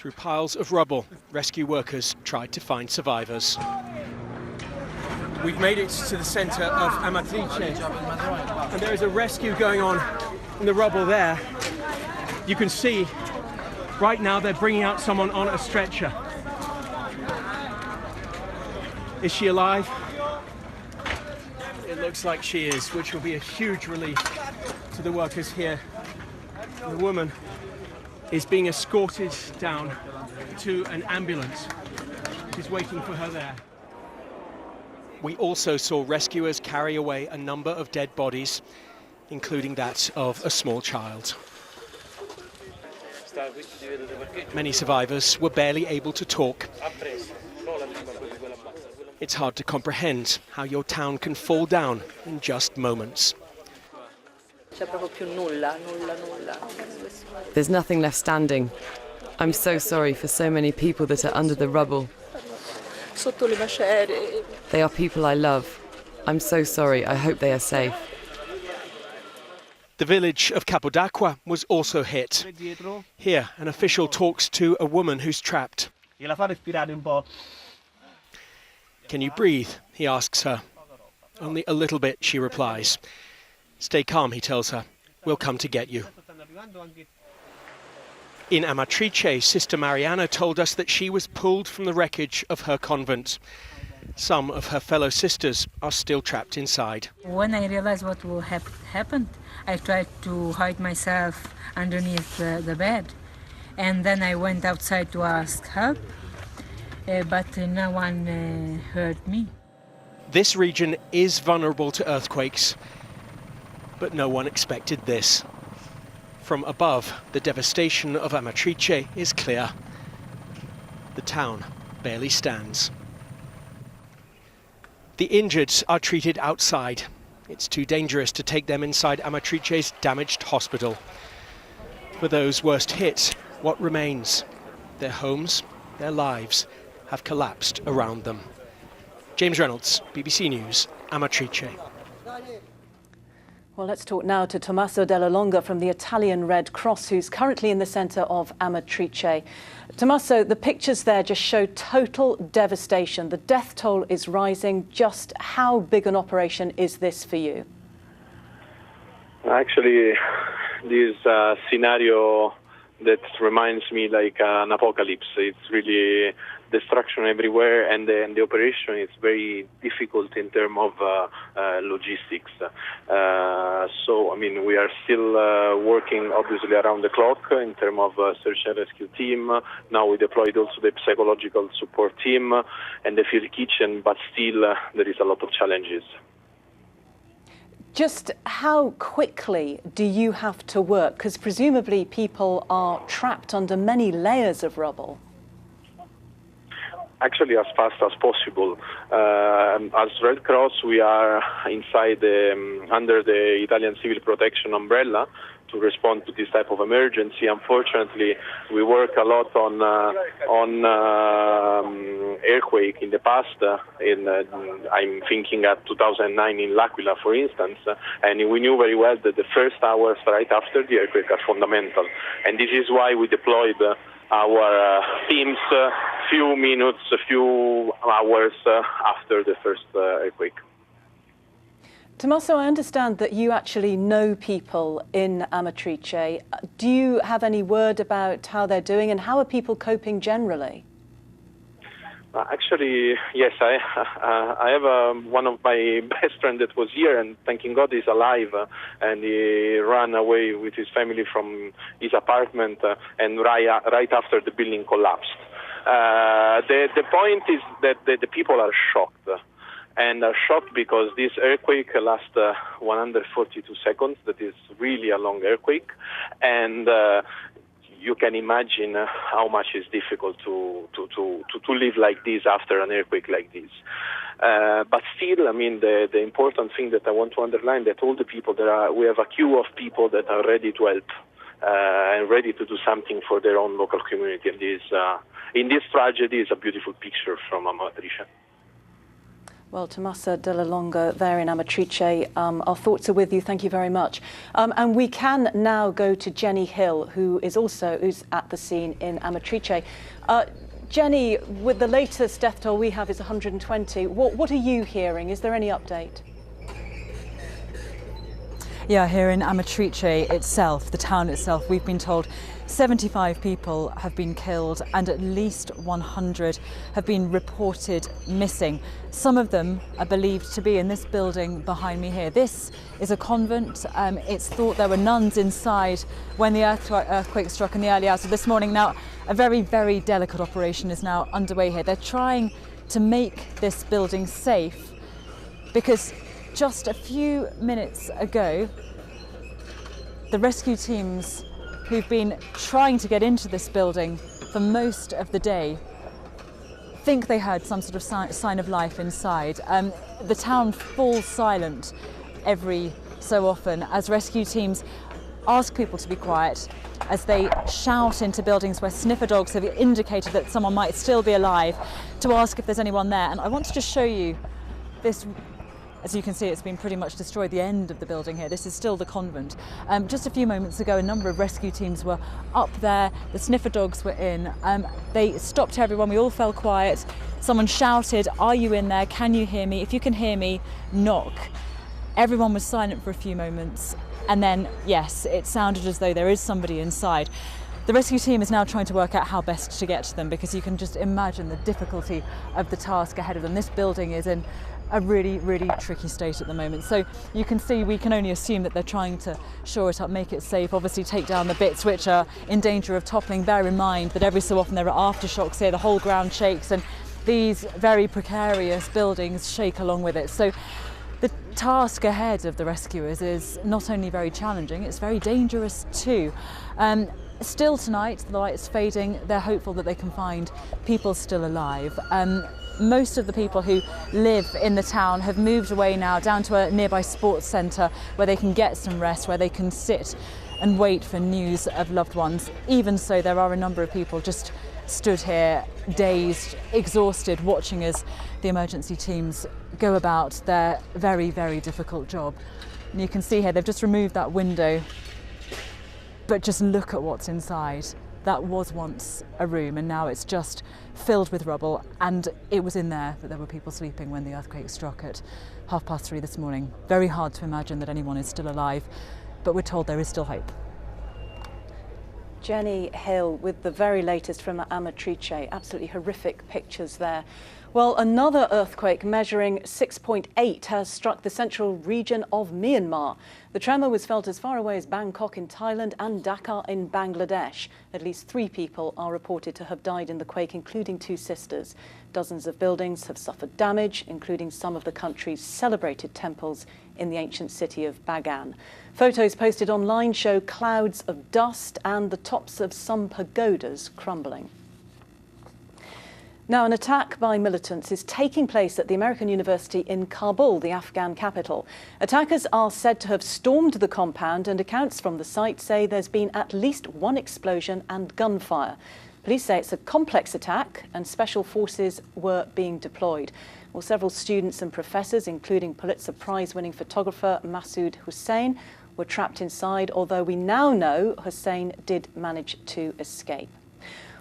Through piles of rubble, rescue workers tried to find survivors. We've made it to the centre of Amatrice, and there is a rescue going on in the rubble there. You can see right now they're bringing out someone on a stretcher. Is she alive? It looks like she is, which will be a huge relief to the workers here. The woman is being escorted down to an ambulance. She's waiting for her there. We also saw rescuers carry away a number of dead bodies, including that of a small child. Many survivors were barely able to talk. It's hard to comprehend how your town can fall down in just moments. There's nothing left standing. I'm so sorry for so many people that are under the rubble. They are people I love. I'm so sorry. I hope they are safe. The village of Capodacqua was also hit. Here, an official talks to a woman who's trapped. Can you breathe? He asks her. Only a little bit, she replies. Stay calm, he tells her. We'll come to get you. In Amatrice, Sister Mariana told us that she was pulled from the wreckage of her convent. Some of her fellow sisters are still trapped inside. When I realized what happened, I tried to hide myself underneath the bed. And then I went outside to ask help, but no one heard me. This region is vulnerable to earthquakes, but no one expected this. From above, the devastation of Amatrice is clear. The town barely stands. The injured are treated outside. It's too dangerous to take them inside Amatrice's damaged hospital. For those worst hit, what remains? Their homes, their lives have collapsed around them. James Reynolds, BBC News, Amatrice. Well, let's talk now to Tommaso Della Longa from the Italian Red Cross, who's currently in the centre of Amatrice. Tommaso, the pictures there just show total devastation. The death toll is rising. Just how big an operation is this for you? Actually, this scenario that reminds me like an apocalypse. It's really destruction everywhere, and the operation is very difficult in terms of logistics. So, I mean, we are still working obviously around the clock in terms of search and rescue team. Now we deployed also the psychological support team and the field kitchen, but still there is a lot of challenges. Just how quickly do you have to work? Because presumably people are trapped under many layers of rubble. Actually, as fast as possible. As Red Cross, we are inside under the Italian Civil Protection umbrella to respond to this type of emergency. Unfortunately, we work a lot on earthquake in the past. I'm thinking at 2009 in L'Aquila, for instance, and we knew very well that the first hours right after the earthquake are fundamental, and this is why we deployed our teams few minutes, a few hours after the first earthquake. Tommaso, I understand that you actually know people in Amatrice. Do you have any word about how they're doing and how are people coping generally? Actually, yes, I have one of my best friends that was here, and thanking God he's alive, and he ran away with his family from his apartment, and right after the building collapsed. The point is that the people are shocked, and are shocked because this earthquake lasts 142 seconds. That is really a long earthquake, and you can imagine how much it's difficult to live like this after an earthquake like this. But still, I mean, the important thing that I want to underline that all the people we have a queue of people that are ready to help and ready to do something for their own local community. And in this tragedy is a beautiful picture from Amatrice. Well, Tommaso Della Longa there in Amatrice, our thoughts are with you. Thank you very much. And we can now go to Jenny Hill, who's at the scene in Amatrice. Jenny, with the latest death toll we have is 120. What are you hearing? Is there any update? Yeah, here in Amatrice itself, the town itself, we've been told 75 people have been killed and at least 100 have been reported missing. Some of them are believed to be in this building behind me here. This is a convent. It's thought there were nuns inside when the earthquake struck in the early hours of this morning. Now, a very, very delicate operation is now underway here. They're trying to make this building safe because just a few minutes ago, the rescue teams who've been trying to get into this building for most of the day think they heard some sort of sign of life inside. The town falls silent every so often as rescue teams ask people to be quiet, as they shout into buildings where sniffer dogs have indicated that someone might still be alive, to ask if there's anyone there. And I want to just show you this. As you can see, it's been pretty much destroyed, the end of the building here. This is still the convent. Just a few moments ago, a number of rescue teams were up there. The sniffer dogs were in. They stopped everyone. We all fell quiet. Someone shouted, "Are you in there? Can you hear me? If you can hear me, knock." Everyone was silent for a few moments. And then, yes, it sounded as though there is somebody inside. The rescue team is now trying to work out how best to get to them, because you can just imagine the difficulty of the task ahead of them. This building is in a really, really tricky state at the moment. So you can see, we can only assume that they're trying to shore it up, make it safe, obviously take down the bits which are in danger of toppling. Bear in mind that every so often there are aftershocks here, the whole ground shakes, and these very precarious buildings shake along with it. So the task ahead of the rescuers is not only very challenging, it's very dangerous too. Still tonight, the light's fading, they're hopeful that they can find people still alive. Most of the people who live in the town have moved away now down to a nearby sports centre where they can get some rest, where they can sit and wait for news of loved ones. Even so, there are a number of people just stood here, dazed, exhausted, watching as the emergency teams go about their very, very difficult job. And you can see here, they've just removed that window, but just look at what's inside. That was once a room and now it's just filled with rubble, and it was in there that there were people sleeping when the earthquake struck at 3:30 this morning. Very hard to imagine that anyone is still alive, but we're told there is still hope. Jenny Hill with the very latest from Amatrice. Absolutely horrific pictures there. Well, another earthquake measuring 6.8 has struck the central region of Myanmar. The tremor was felt as far away as Bangkok in Thailand and Dhaka in Bangladesh. At least 3 people are reported to have died in the quake, including 2 sisters. Dozens of buildings have suffered damage, including some of the country's celebrated temples in the ancient city of Bagan. Photos posted online show clouds of dust and the tops of some pagodas crumbling. Now, an attack by militants is taking place at the American University in Kabul, the Afghan capital. Attackers are said to have stormed the compound, and accounts from the site say there's been at least 1 explosion and gunfire. Police say it's a complex attack and special forces were being deployed. Well, several students and professors, including Pulitzer Prize-winning photographer Masood Hussain, were trapped inside, although we now know Hussain did manage to escape.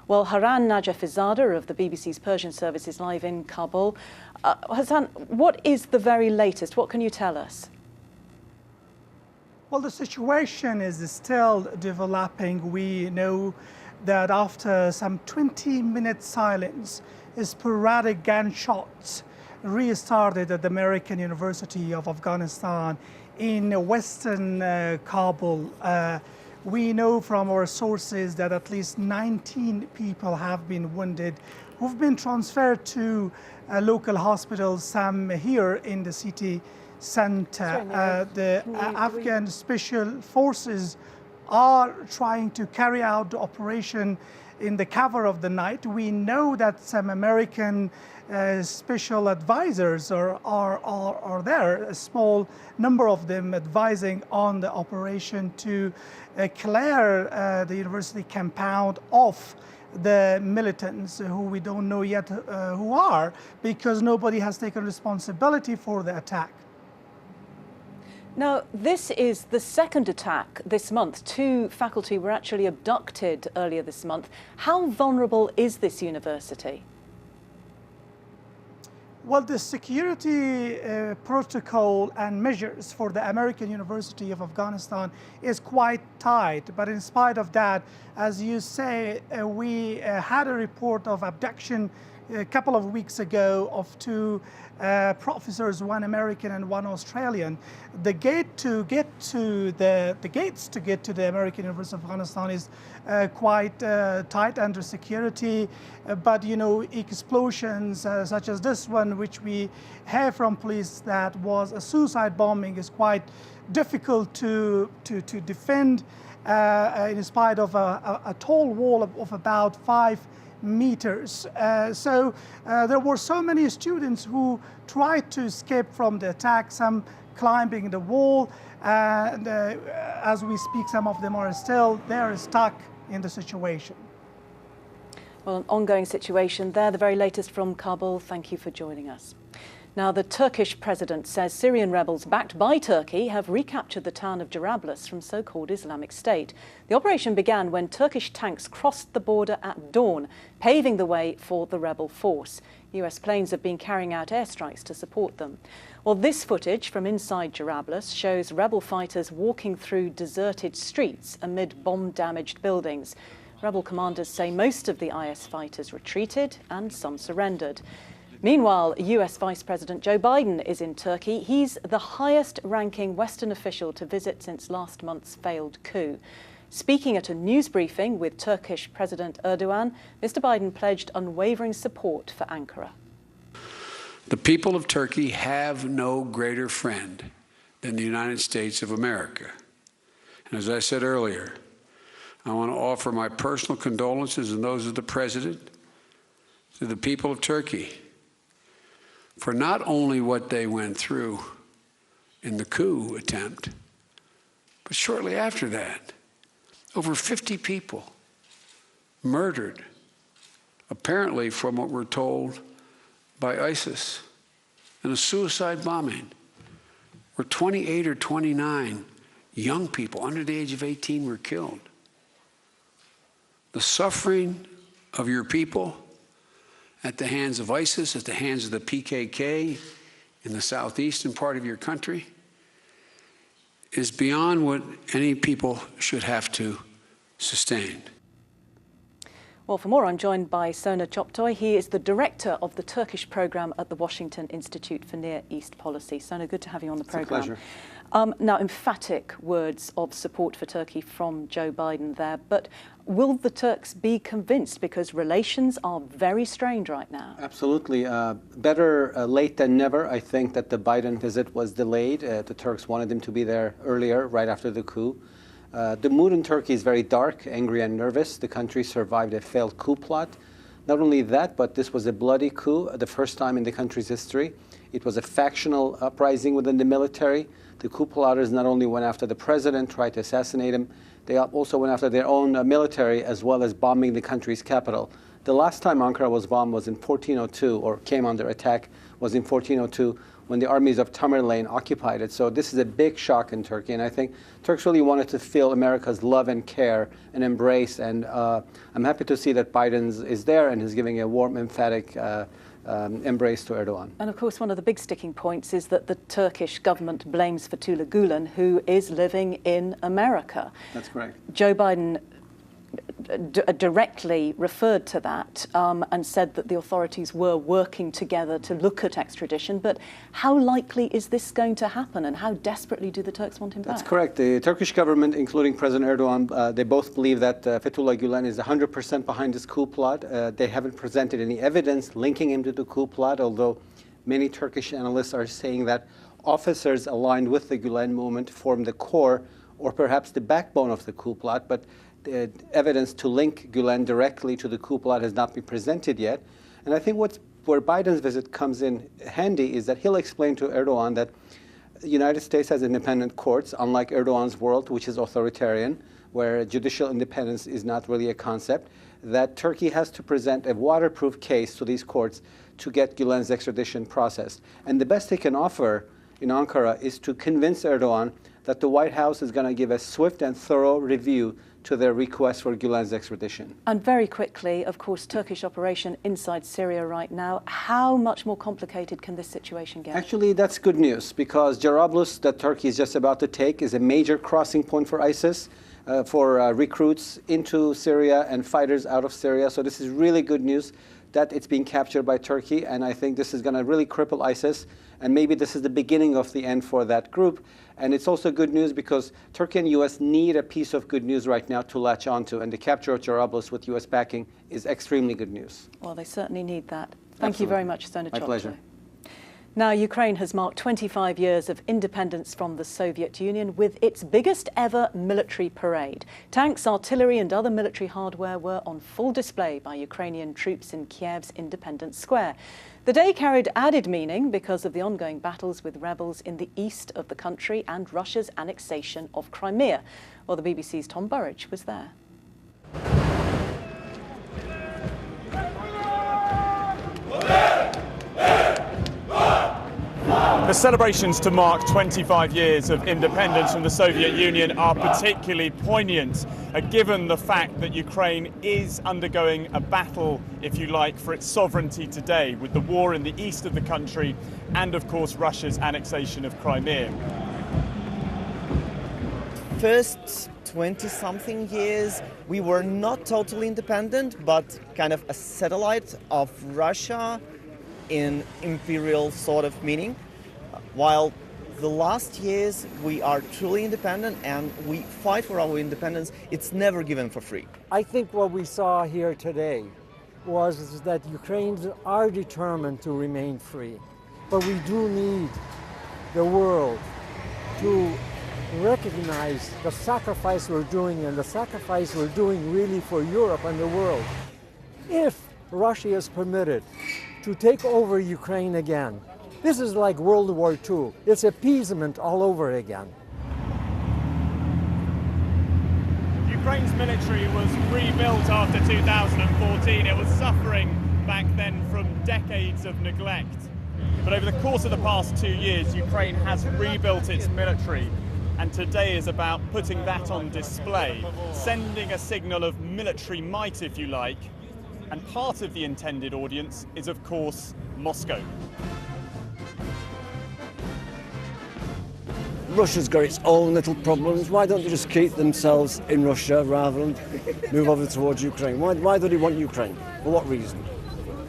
Well, Haran Najafizadeh of the BBC's Persian service is live in Kabul. Hassan, what is the very latest? What can you tell us? Well, the situation is still developing. We know that after some 20-minute silence, sporadic gunshots restarted at the American University of Afghanistan in western Kabul. We know from our sources that at least 19 people have been wounded, who've been transferred to local hospitals, some here in the city center. The Afghan special forces are trying to carry out the operation in the cover of the night. We know that some American special advisors are there, a small number of them advising on the operation to clear the university compound of the militants who we don't know yet who are, because nobody has taken responsibility for the attack. Now, this is the second attack this month. 2 faculty were actually abducted earlier this month. How vulnerable is this university? Well, the security protocol and measures for the American University of Afghanistan is quite tight. But in spite of that, as you say, we had a report of abduction a couple of weeks ago of 2 professors, 1 American and 1 Australian. The gates to get to the American University of Afghanistan is quite tight under security. But you know, explosions such as this one, which we have from police that was a suicide bombing, is quite difficult to defend in spite of a tall wall of about 5 meters. So there were so many students who tried to escape from the attack, some climbing the wall, and as we speak, some of them are still there, stuck in the situation. Well, an ongoing situation there. The very latest from Kabul. Thank you for joining us. Now, the Turkish president says Syrian rebels backed by Turkey have recaptured the town of Jarablus from so-called Islamic State. The operation began when Turkish tanks crossed the border at dawn, paving the way for the rebel force. US planes have been carrying out airstrikes to support them. Well, this footage from inside Jarablus shows rebel fighters walking through deserted streets amid bomb-damaged buildings. Rebel commanders say most of the IS fighters retreated and some surrendered. Meanwhile, US Vice President Joe Biden is in Turkey. He's the highest-ranking Western official to visit since last month's failed coup. Speaking at a news briefing with Turkish President Erdogan, Mr. Biden pledged unwavering support for Ankara. The people of Turkey have no greater friend than the United States of America. And as I said earlier, I want to offer my personal condolences and those of the President to the people of Turkey for not only what they went through in the coup attempt, but shortly after that, over 50 people murdered, apparently from what we're told by ISIS, in a suicide bombing, where 28 or 29 young people under the age of 18 were killed. The suffering of your people at the hands of ISIS, at the hands of the PKK in the southeastern part of your country is beyond what any people should have to sustain. Well, for more, I'm joined by Sona Choptoy. He is the director of the Turkish program at the Washington Institute for Near East Policy. Sona, good to have you on the program. It's a pleasure. Now, emphatic words of support for Turkey from Joe Biden there, but will the Turks be convinced, because relations are very strained right now? Absolutely. Better late than never. I think that the Biden visit was delayed. The Turks wanted him to be there earlier, right after the coup. The mood in Turkey is very dark, angry and nervous. The country survived a failed coup plot. Not only that, but this was a bloody coup, the first time in the country's history. It was a factional uprising within the military. The coup plotters not only went after the president, tried to assassinate him, they also went after their own military, as well as bombing the country's capital. The last time Ankara was bombed was in 1402, or came under attack, was in 1402, when the armies of Tamerlane occupied it. So this is a big shock in Turkey, and I think Turks really wanted to feel America's love and care and embrace, and I'm happy to see that Biden is there and is giving a warm, emphatic embrace to Erdogan. And of course, one of the big sticking points is that the Turkish government blames Fethullah Gulen, who is living in America. That's correct. Joe Biden directly referred to that and said that the authorities were working together to look at extradition. But how likely is this going to happen, and how desperately do the Turks want him back? That's correct. The Turkish government, including President Erdogan, they both believe that Fethullah Gulen is 100% behind this coup plot. They haven't presented any evidence linking him to the coup plot, although many Turkish analysts are saying that officers aligned with the Gulen movement formed the core or perhaps the backbone of the coup plot. But the evidence to link Gulen directly to the coup plot has not been presented yet. And I think where Biden's visit comes in handy is that he'll explain to Erdogan that the United States has independent courts, unlike Erdogan's world, which is authoritarian. where judicial independence is not really a concept, that Turkey has to present a waterproof case to these courts to get Gülen's extradition processed. And the best they can offer in Ankara is to convince Erdogan that the White House is going to give a swift and thorough review to their request for Gülen's extradition. And very quickly, of course, Turkish operation inside Syria right now. How much more complicated can this situation get? Actually, that's good news, because Jarablus, that Turkey is just about to take, is a major crossing point for ISIS, for recruits into Syria and fighters out of Syria. So this is really good news that it's being captured by Turkey, and I think this is going to really cripple ISIS, and maybe this is the beginning of the end for that group. And it's also good news because Turkey and U.S. need a piece of good news right now to latch onto, and the capture of Jarablus with U.S. backing is extremely good news. Well, they certainly need that. Thank you very much, Senator. My pleasure. Now, Ukraine has marked 25 years of independence from the Soviet Union with its biggest ever military parade. Tanks, artillery and other military hardware were on full display by Ukrainian troops in Kiev's Independence Square. The day carried added meaning because of the ongoing battles with rebels in the east of the country and Russia's annexation of Crimea. Well, the BBC's Tom Burridge was there. The celebrations to mark 25 years of independence from the Soviet Union are particularly poignant, given the fact that Ukraine is undergoing a battle, if you like, for its sovereignty today, with the war in the east of the country and, of course, Russia's annexation of Crimea. First 20-something years, we were not totally independent, but kind of a satellite of Russia in imperial sort of meaning. While the last years we are truly independent and we fight for our independence, it's never given for free. I think what we saw here today was that Ukrainians are determined to remain free. But we do need the world to recognize the sacrifice we're doing, and the sacrifice we're doing really for Europe and the world. If Russia is permitted to take over Ukraine again, this is like World War II. It's appeasement all over again. Ukraine's military was rebuilt after 2014. It was suffering back then from decades of neglect. But over the course of the past 2 years, Ukraine has rebuilt its military. And today is about putting that on display, sending a signal of military might, if you like. And part of the intended audience is, of course, Moscow. Russia's got its own little problems. Why don't they just keep themselves in Russia rather than move over towards Ukraine? Why do they want Ukraine? For what reason?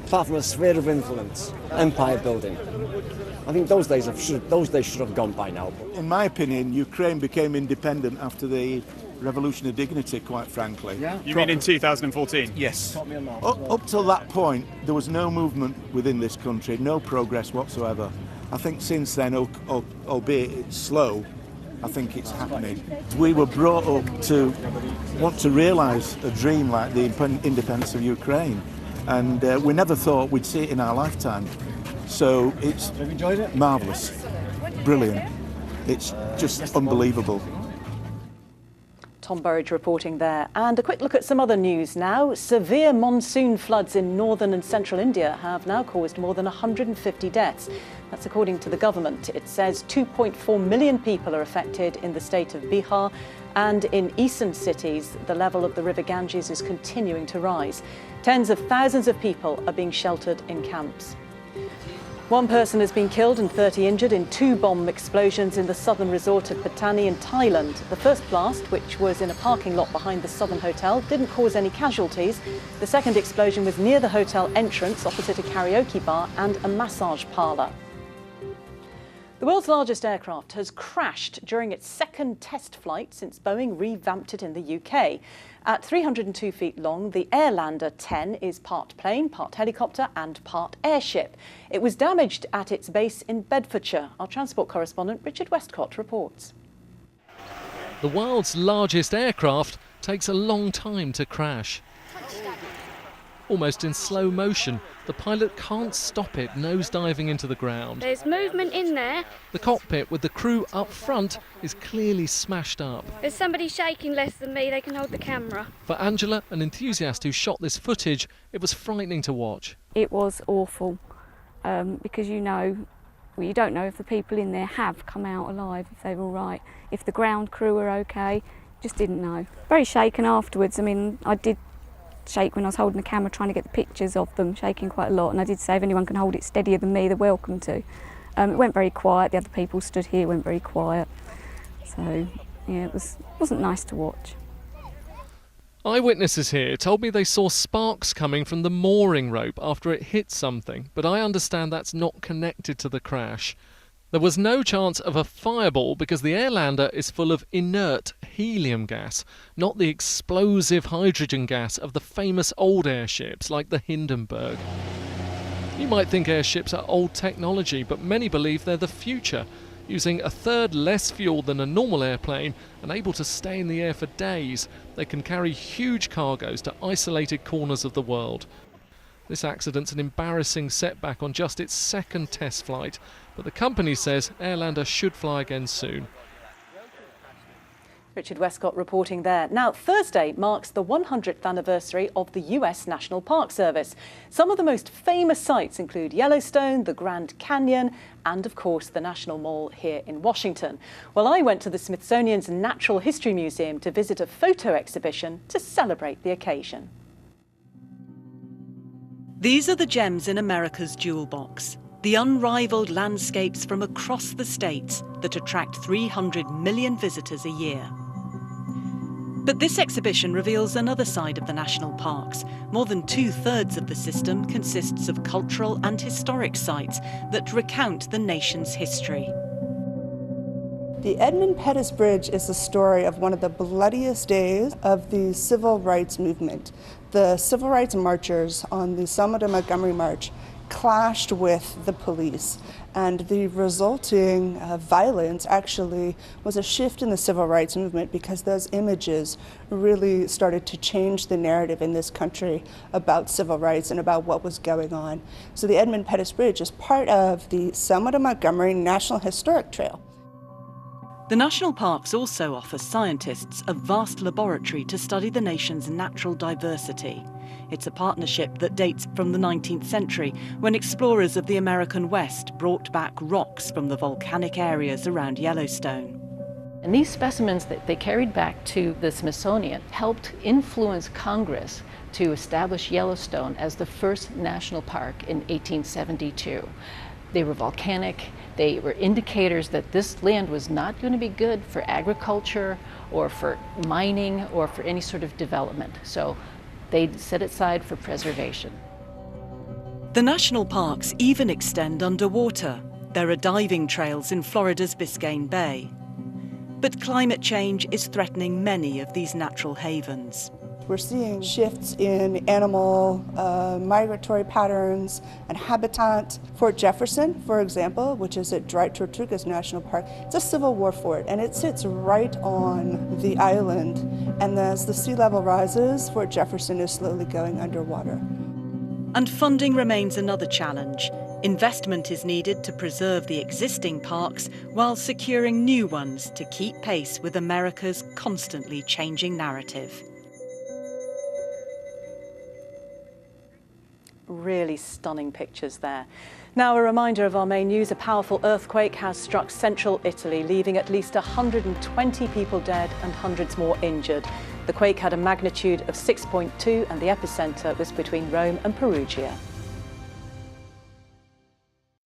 Apart from a sphere of influence, empire building. I think those days should have gone by now. In my opinion, Ukraine became independent after the Revolution of Dignity, quite frankly. Yeah. You mean in 2014? Yes. Up till that point, there was no movement within this country, no progress whatsoever. I think since then, albeit it's slow, I think it's happening. We were brought up to want to realise a dream like the independence of Ukraine, and we never thought we'd see it in our lifetime. So it's marvellous, brilliant. It's just unbelievable. Tom Burridge reporting there. And a quick look at some other news now. Severe monsoon floods in northern and central India have now caused more than 150 deaths. That's according to the government. It says 2.4 million people are affected in the state of Bihar, and in eastern cities, the level of the River Ganges is continuing to rise. Tens of thousands of people are being sheltered in camps. One person has been killed and 30 injured in 2 bomb explosions in the southern resort of Patani in Thailand. The first blast, which was in a parking lot behind the Southern Hotel, didn't cause any casualties. The second explosion was near the hotel entrance, opposite a karaoke bar and a massage parlour. The world's largest aircraft has crashed during its second test flight since Boeing revamped it in the UK. At 302 feet long, the Airlander 10 is part plane, part helicopter and part airship. It was damaged at its base in Bedfordshire. Our transport correspondent Richard Westcott reports. The world's largest aircraft takes a long time to crash. almost in slow motion. The pilot can't stop it nose-diving into the ground. There's movement in there. The cockpit with the crew up front is clearly smashed up. There's somebody shaking less than me, they can hold the camera. For Angela, an enthusiast who shot this footage, it was frightening to watch. It was awful because you don't know if the people in there have come out alive, if they're all right, if the ground crew are okay, just didn't know. Very shaken afterwards. I mean, I did shake when I was holding the camera trying to get the pictures of them, shaking quite a lot, and I did say if anyone can hold it steadier than me, they're welcome to. It went very quiet, the other people stood here, went very quiet. So, yeah, it wasn't nice to watch. Eyewitnesses here told me they saw sparks coming from the mooring rope after it hit something, but I understand that's not connected to the crash. There was no chance of a fireball because the Airlander is full of inert helium gas, not the explosive hydrogen gas of the famous old airships like the Hindenburg. You might think airships are old technology, but many believe they're the future, using a third less fuel than a normal airplane and able to stay in the air for days. They can carry huge cargoes to isolated corners of the world. This accident's an embarrassing setback on just its second test flight, but the company says Airlander should fly again soon. Richard Westcott reporting there. Now, Thursday marks the 100th anniversary of the US National Park Service. Some of the most famous sites include Yellowstone, the Grand Canyon, and of course the National Mall here in Washington. Well, I went to the Smithsonian's Natural History Museum to visit a photo exhibition to celebrate the occasion. These are the gems in America's jewel box. The unrivaled landscapes from across the states that attract 300 million visitors a year. But this exhibition reveals another side of the national parks. More than 2/3 of the system consists of cultural and historic sites that recount the nation's history. The Edmund Pettus Bridge is the story of one of the bloodiest days of the civil rights movement. The civil rights marchers on the Selma to Montgomery March clashed with the police, and the resulting violence actually was a shift in the civil rights movement because those images really started to change the narrative in this country about civil rights and about what was going on. So the Edmund Pettus Bridge is part of the Selma to Montgomery National Historic Trail. The national parks also offer scientists a vast laboratory to study the nation's natural diversity. It's a partnership that dates from the 19th century, when explorers of the American West brought back rocks from the volcanic areas around Yellowstone. And these specimens that they carried back to the Smithsonian helped influence Congress to establish Yellowstone as the first national park in 1872. They were volcanic. They were indicators that this land was not going to be good for agriculture or for mining or for any sort of development. So they set it aside for preservation. The national parks even extend underwater. There are diving trails in Florida's Biscayne Bay. But climate change is threatening many of these natural havens. We're seeing shifts in animal migratory patterns and habitat. Fort Jefferson, for example, which is at Dwight Tortugas National Park, it's a Civil War fort, and it sits right on the island. And as the sea level rises, Fort Jefferson is slowly going underwater. And funding remains another challenge. Investment is needed to preserve the existing parks while securing new ones to keep pace with America's constantly changing narrative. Really stunning pictures there. Now, a reminder of our main news. A powerful earthquake has struck central Italy, leaving at least 120 people dead and hundreds more injured. The quake had a magnitude of 6.2 and the epicenter was between Rome and Perugia.